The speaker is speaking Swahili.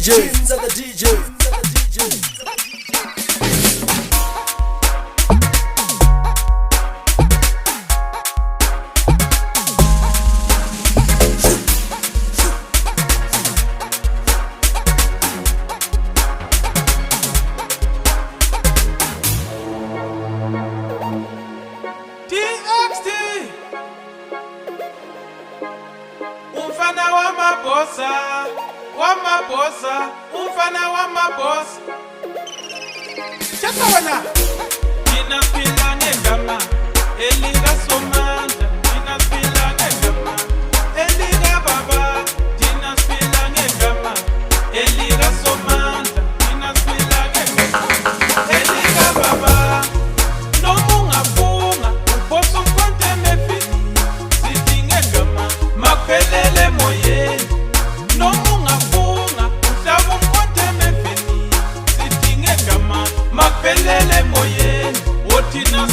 Tunes are the DJ. Umfana wamabosa, umfana wamabosa. Chasa wana. Nina pila ngegama, eliga somanda. Nina pila ngegama, eliga baba. Nina pila ngegama, eliga somanda. Nina pila ngegama, eliga baba. No munga funga, uboso mkonte mefini. Siti ngegama, mapelele moye. No munga funga, utabu mkonte mefini. Siti ngegama, mapelele moye. Wotina